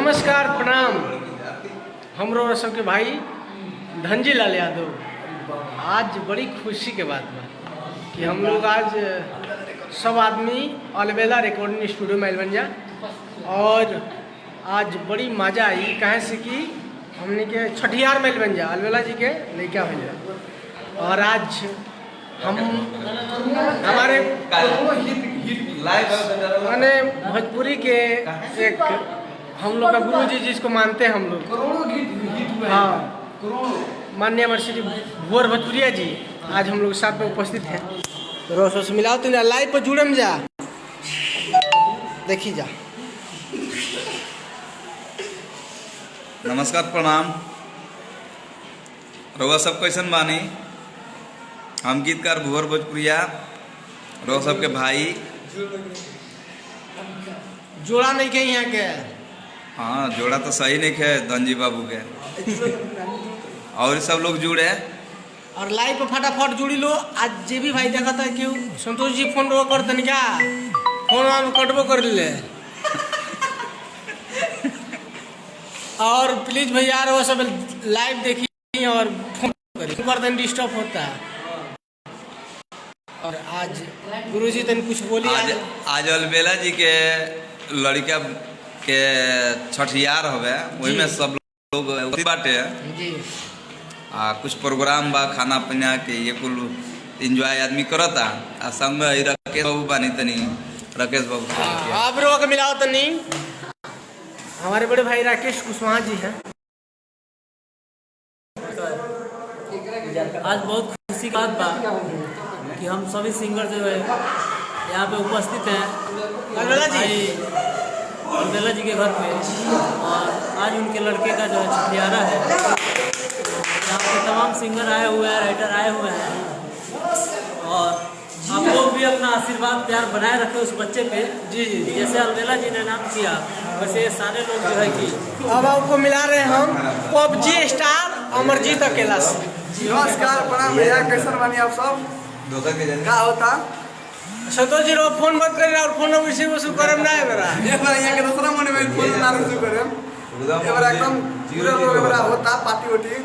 नमस्कार प्रणाम। हमरो सबके भाई धनजी लाल यादव। आज बड़ी खुशी के बात बा कि हम लोग आज सब आदमी अलबेला रिकॉर्डिंग स्टूडियो में बन जा और आज बड़ी मजा आई कहे से कि हमने के छठियार में बन जा अलबेला जी के लड़का बन जा। और आज हम हमारे मैंने भोजपुरी के एक हम लोग का गुरु जी जिसको मानते हैं हम लोग, हाँ, माननीय हमारे श्री भुवर भोजपुरिया जी आज हम लोग साथ में उपस्थित हैं। तो रोज से मिलाओ तो लाइव पर जुड़े में जा देखी जा। नमस्कार प्रणाम। रउआ सब कैसन बानी? हम गीतकार भुवर भोजपुरिया रउआ सबके भाई जोड़ा नहीं के यहाँ के, हाँ जोड़ा तो सही नहीं है धनजी बाबू के और सब लोग जुड़े और लाइव पे फटाफट जुड़ी लो। आज जे भी भाई देखा था क्यों संतोष जी फोन रो कर तन क्या फोन में कटबो कर ले और प्लीज भैया वो सब लाइव देखिए और फोन कर दें, डिस्टर्ब होता है। और आज गुरुजी तन कुछ बोलिए। आज अलबेला जी के लड़का के छठियार हवे वही में सब लोग बाटे जी। कुछ प्रोग्राम बा खाना पीना के ये कुल एंजॉय आदमी करता। संग में राकेश बाबू बानी तनी राकेश बाबू आप लोगों को मिलाओ तनी हमारे बड़े भाई राकेश कुशवाहा जी हैं। आज बहुत खुशी की बात बा कि हम सभी सिंगर जो है यहाँ पे उपस्थित हैं अलबेला जी अलबेला जी के घर पे। और आज उनके लड़के का जो है छठियारा है। यहाँ पे तमाम सिंगर आए हुए हैं, राइटर आए हुए हैं और आप लोग भी अपना आशीर्वाद प्यार बनाए रखे उस बच्चे पे। जी जी जैसे अलबेला जी ने नाम किया वैसे सारे लोग जो है कि अब आपको मिला रहे हम पबजी स्टार अमरजीत अकेला से। नमस्कार प्रणाम भैया, कैसन बानी आप सब? का होता संतोष जी रो फोन मत करिए और फोन रिसीव वसूल करम ना है मेरा। एक बार यहाँ के दूसरा मन में फोन ना रिसीव करें। एक बार एकदम पूरा लोग बड़ा होता पार्टी उठी।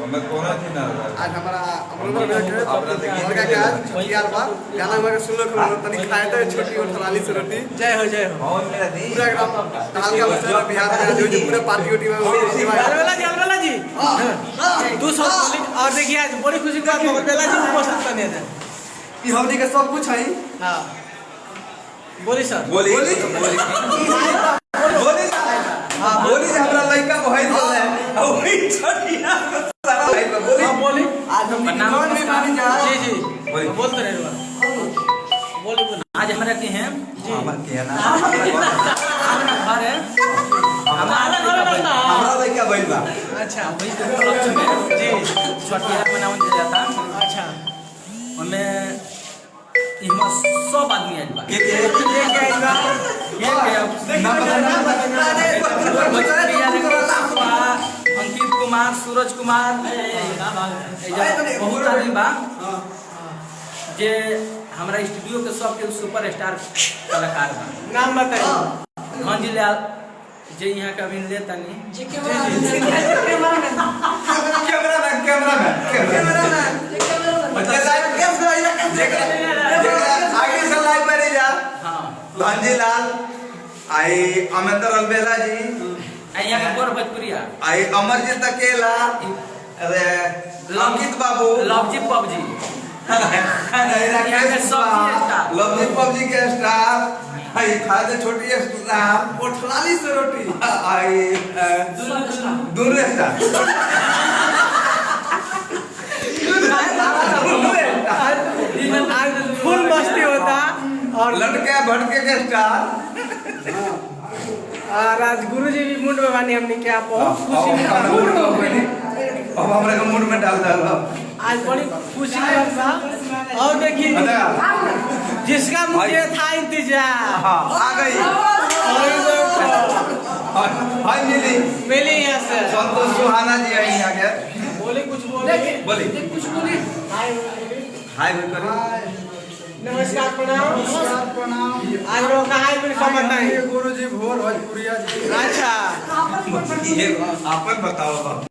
आज हमारा अमृत भैया के आज छठियार बा गाना में सुन लो तनी खाए तो छोटी और थलाली से रोटी। जय हो जय हो। पूरा एकदम हल्का बच्चा बिहार में जो पूरा पार्टी उठी में अलबेला जी 200 और देखिए आज बड़ी खुशी की बात अलबेला जी उपस्थित करने हैं। ई हमनी के सब कुछ है। हाँ बोली सर बोली बोली हाँ बोली हमरा लड़का भाई है वही छठियार में सारा बोली बोली आज हम दुकान में बानी जा। जी जी बोलते रहे बोली बोली। आज हमारे के हैं जी के ना घर है हमरा लड़का भाई बा। अच्छा वही के उपलक्ष्य में जी छठियार मनावल जाता। अच्छा हमें इमा सब आदमी आइल बा। अंकित कुमार, सूरज कुमार, बहुत आदमी बा जे हमारा स्टूडियो के सबके सुपर स्टार कलाकार बा। नाम बताइए। धनजी लाल जे यहाँ का अभिनय तनी धनजी लाल आई अमरेंद्र अलबेला जी यहाँ का भुवर भोजपुरिया आई अमरजीत अकेला अरे अंकित बाबू लवजी पबजी लवजी पबजी के स्टार आई खाते छोटी स्टार पोठलाली से रोटी आई दूर स्टार आज फुल मस्ती होता और लटके भटके के स्टार और आज गुरु जी भी मुंड में बानी हमने क्या बहुत खुशी मिला। अब हमरा के मूड में डाल डालो। आज बड़ी खुशी की बात बा। और देखिए जिसका मुझे था इंतजार आ गई हाय मिली मिली यहाँ से संतोष सुहाना जी आई यहाँ के बोली कुछ बोले बोली कुछ बोली हाय भी करी नमस्कार प्रणाम। नमस्कार प्रणाम। आज लोग कहाँ है सब बताएं। गुरु जी भोर भोजपुरिया जी। अच्छा आपन बताओ बाबा।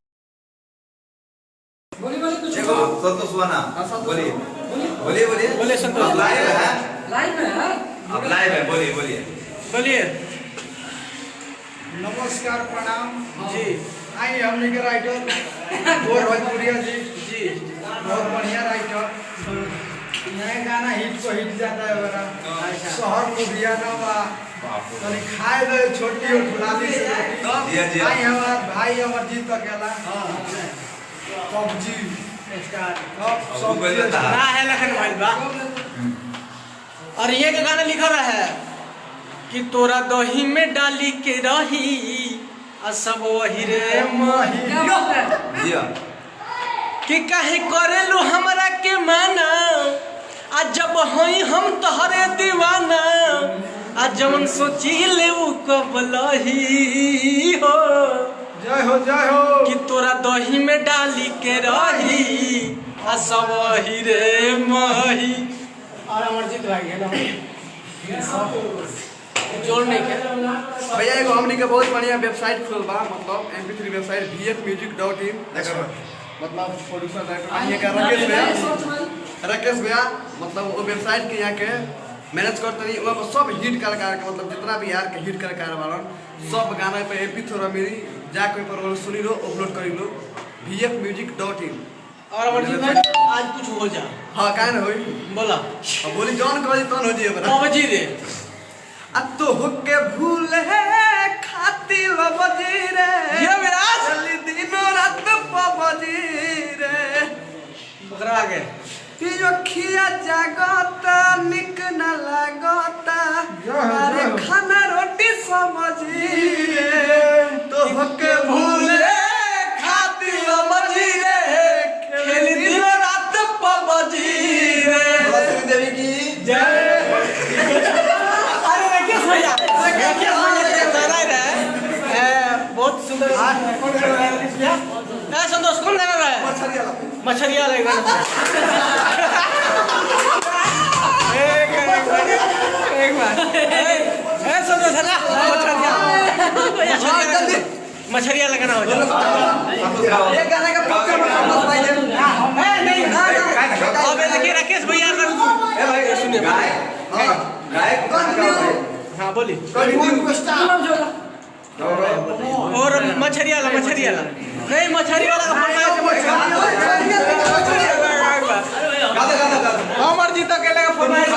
देखो संतोष वाना बोलिए बोलिए बोलिए बोले संतोष। लाइव है लाइव में है अब लाइव है बोलिए बोलिए बोलिए नमस्कार प्रणाम जी। आई हमने के राइटर भोर भोजपुरिया जी। जी बहुत बढ़िया राइटर। नया गाना हिट को हिट जाता है मेरा। शहर लुधियाना बा तनी खाए दे छोटी और फुलादी से जी, जी। आई हमार भाई अमरजीत अकेला पबजी अब बोलिए ना है लखन भाई बा। और ये का गाना लिखा रहा है कि तोरा दही में डाली के रही आ सब वही रे माही जी कि काहे करेलू हमरा के माना आ जब हई हम तोहरे दीवाना आ जवन सोची ले उ कबलही हो जय हो जय हो। कि तोरा दही में डाली के रही आ सब वही रे माही। और अमरजीत भाई है ना जोड़ नहीं के भैया एगो हमनी के बहुत बढ़िया वेबसाइट खुलल बा मतलब mp3 वेबसाइट vfmusic.in मतलब प्रोड्यूसर डायरेक्टर आइए का राकेश भैया मतलब वो वेबसाइट के यहाँ के मैनेज करते नहीं वो सब हिट कलाकार के मतलब जितना भी यार के हिट कलाकार वालन सब गाना पे mp3 मेरी जाके पर वो सुनी लो अपलोड करी लो vfmusic.in। और अमरजीत भाई आज कुछ हो जा। हाँ काहे ना होई बोला अब बोली जॉन कॉलेज तन हो जी बरा बजी रे आ तो होके भूल है खाती बजी रे ये व्यास चली दिनो रात बजी रे बकरा आगे कि जो खिया जागता निक न लागता अरे खाना रोटी समझी रे तो होके भूल खाती बजी रे खेली दिन रात बजी रे। देवी की जय। अरे राकेश भैया बहुत सुंदर संतोष कौन गाना रहा है मछरिया लगेगा एक बार संतोष है ना मछरिया लगाना हो जाए। ये गाने का पक्का नहीं अब देखिए राकेश भैया सुनिए हाँ बोलिए और मछरिया वाला नहीं मछरी वाला अमरजीत अकेले का फरमाइश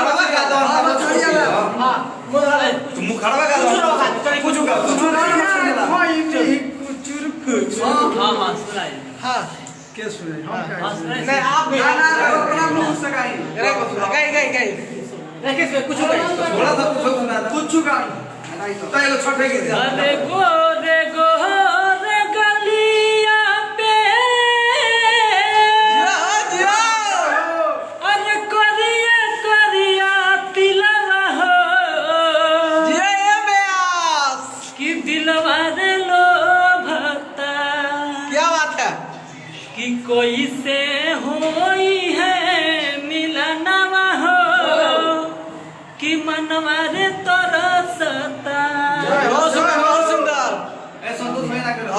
तुम मुखड़वा का हाँ सुनाइए हाँ के सुने हाँ सुनाइए नहीं आप गाना अपना मुंह से गाई गई राकेश भाई कुछ थोड़ा सा कुछ सुना कुछ गाई तो ये लोग छोटे के अरे गोरे गोरे गलिया पे अरे करिया करिया तिलवा हो कि दिलवा रे लोभता क्या बात है कि कोई से होई है मिलनवा हो कि मनवा रे तरसता। बहुत सुंदर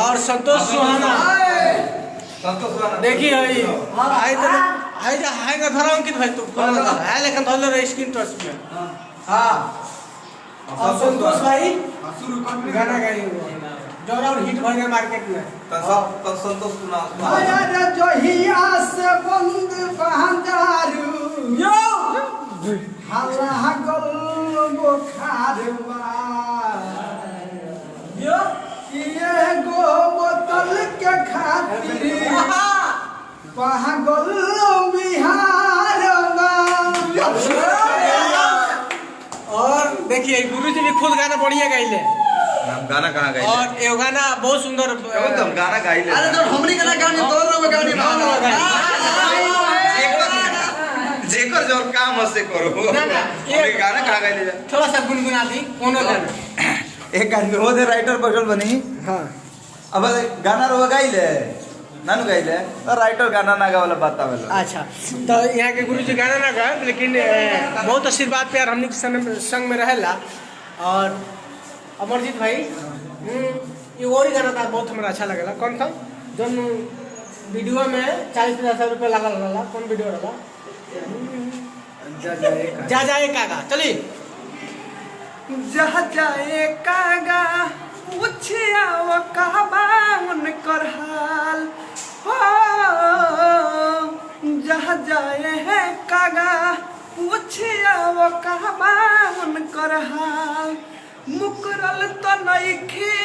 और संतोष सुहाना देखिए हाय का धरा अंकित भाई तू है लेकिन धर ले स्क्रीन टच में हाँ और संतोष भाई गाना गाएंगे जो राउंड हिट भर गया मार्केट में संतोष सुना अरे जो हिया से बंद बहादारू यो हल्ला गल बुखारवा यो ये गो बोतल के खातिर पागल बिहारवा। और देखिए गुरुजी भी खुद गाना बढ़िया गाइले गाना कहाँ गाइले और ये गाना बहुत सुंदर एकदम गाना गाइले अरे तो हमनी के ना गानी तो लोग गानी जेकर जो काम हसे करो ये गाना कहाँ गाइले थोड़ा सा गुनगुना दी कोनो गाना एक गाना हो दे राइटर बगल बनी हाँ अब गाना रो गाइले नानू गाइले तो राइटर गाना ना गावला बतावेला। अच्छा तो यहाँ के गुरु जी गाना ना गाए लेकिन बहुत आशीर्वाद प्यार हमने के संग में रहेला। और अमरजीत भाई ये और ही गाना था बहुत हमरा अच्छा लगेला। कौन था जो वीडियो में 40,000 रुपये लागल रहा? कौन वीडियो रहा? जा जाए कागा चलिए। जा जाए कागा पूछिया वो कहबा उनकर हाल हो। जा जाए है कागा पूछिया वो कहबा उनकर हाल। मुकरल तो नइखी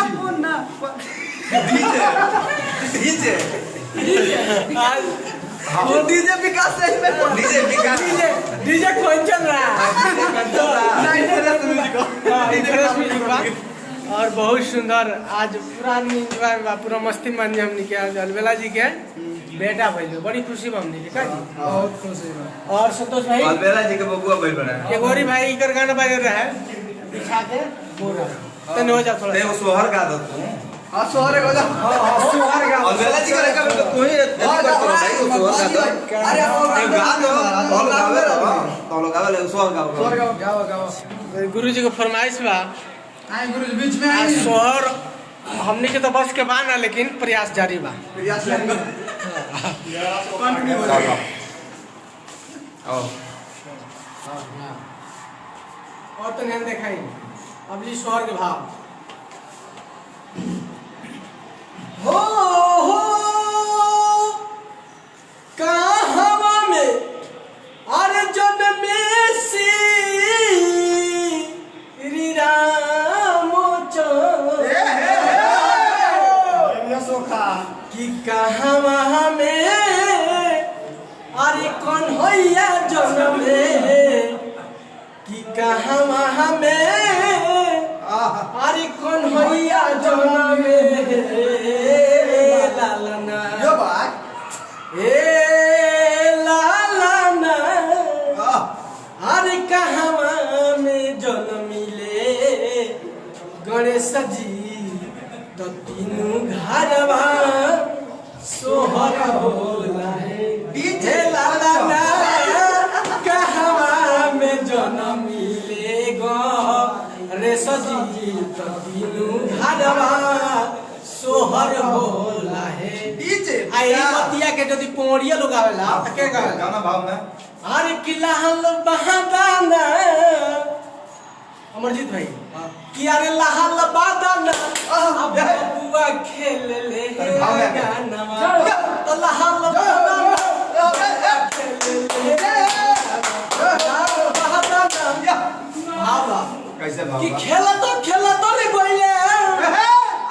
अपना डीजे वो डीजे विकास है इसमें। डीजे कौन चल रहा है? और बहुत सुंदर आज पूरा एंजॉय बा, पूरा मस्ती मान हमने के अलबेला जी के बेटा भइल बड़ी खुशी बा हमने के का जी बहुत खुशी बा। और संतोष भाई अलबेला जी के बबुआ भइल बना के गोरी भाई इकर गाना बज रहा है बिछा के बोरा तने हो जा थोड़ा ते सोहर गा दो तू। हां सोहर गा जा। सोहर गा अलबेला जी करे का तो तू ही करतो भाई सोहर गा दो। अरे गा दो तोल गावे सोहर गाओ। गुरु जी को फरमाइश बा आए गुरु जी बीच में आज सोहर हमने के तो बस के बा ना लेकिन प्रयास जारी बा। प्रयास कंटिन्यू हो जाएगा। और तो नहीं दिखाई अबली सोहर के भाव हो कहवा में अरे जन में श्री रामचंद्र सोखा कि कहवा में अरे कौन होइया जन्म कि कहवा में अरे कौन होइया जन्म लालना यो बात ए लालना अरे कहवा में जन्म मिले गणेश जी तो तीनों घरवा सोहर होला है डीजे लालना कहवा में जन्म मिलेगा रे सजी तो तीनों घरवा सोहर होला है डीजे आई मतिया के यदि पोड़िया लोग आवेला त के गावेला गाना भाव में अरे किला हल बहादाना अमरजीत भाई कि अरे लहल बादाना अब बुआ खेल ले गाना तो लहल बादाना कैसे भाव कि खेलत रे गइले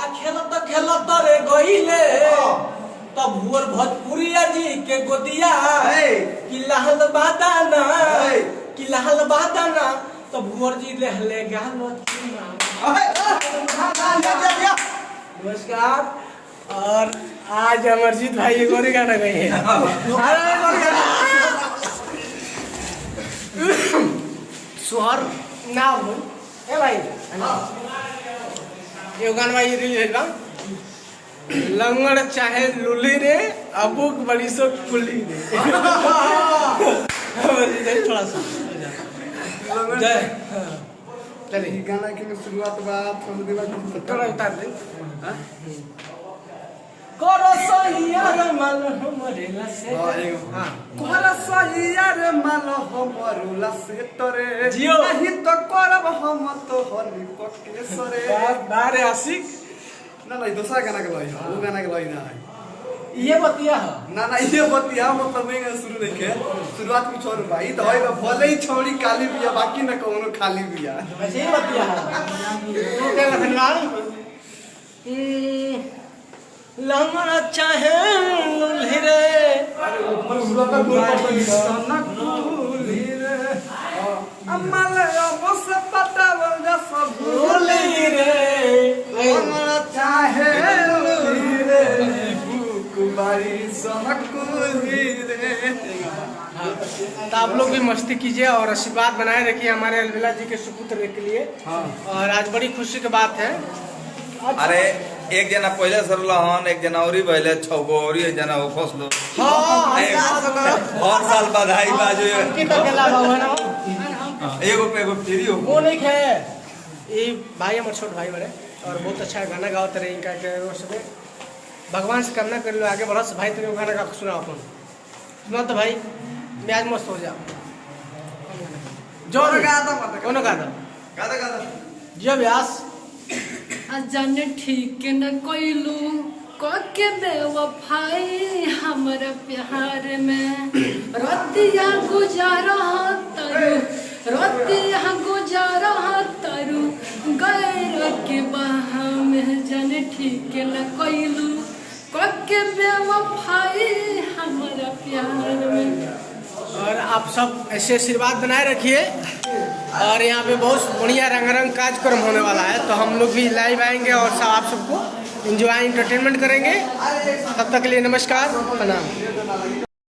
आ खेलत रे गइले तब भुअर भोजपुरिया जी के गोदिया कि लहल बादाना तो भुअर जी लहले गानो नमस्कार। और आज अमरजीत भाई एक और गाना गए हैं सोहर ना हो ए भाई ये गाना भाई रिलीज है लंगड़ चाहे लुली रे अबुक बड़ी सो कुली रे थोड़ा सा जय चलिए गाना की शुरुआत बात थोड़ा दिमाग थोड़ा उतार दे करो सहियार मन हमरे लसे हां कोरा सहियार मन हमरुला से तोरे जियो। नहीं तो करब हम तो हनी पक्के सरे। बारे आशिक ना ना दूसरा गाना के लाई वो गाना के लाई ना है ये बतिया है ना ये बतिया मतलब मैं शुरू नहीं के शुरुआत कुछ और भाई तो है भले ही छोड़ी काली बिया बाकी ना कोनो खाली बिया वैसे ही बतिया है तो क्या धन्यवाद लंगड़ा चाहे लुल्ही रे अमल बस पटावल जा सब लुल्ही रे लंगड़ा चाहे लुल्ही रे कुमारी सहकुली रे तो आप लोग भी मस्ती कीजिए और आशीर्वाद बनाए रखिए हमारे अलबेला जी के सुपुत्र के लिए। और आज बड़ी खुशी की बात है। अरे एक जना पहले सरला हन, एक जना औरी पहले 6 गो औरी एक जना वो फसलो। हर साल बधाई बाजू एगो फ्री हो वो नहीं है ये भाई हमारे छोट भाई बड़े और बहुत अच्छा गाना गाते रहे इनका के सब भगवान से कामना कर लो आगे बढ़ा से भाई तेरे गाना का सुना अपन सुना तो भाई ब्याज मस्त हो जा जो कौन गाता जियो व्यास जाने ठीक न कोइलू के बेवफाई हमारा प्यार में रतिया गुजारा तरु रतिया गुजारा तरु गैर के बहा में जाने ठीक न कोइलू के बेवफाई हमारा प्यार में। और आप सब ऐसे आशीर्वाद बनाए रखिए। और यहाँ पे बहुत बढ़िया रंगारंग कार्यक्रम होने वाला है तो हम लोग भी लाइव आएंगे और सब आप सबको एंजॉय एंटरटेनमेंट करेंगे। तब तक के लिए नमस्कार, प्रणाम।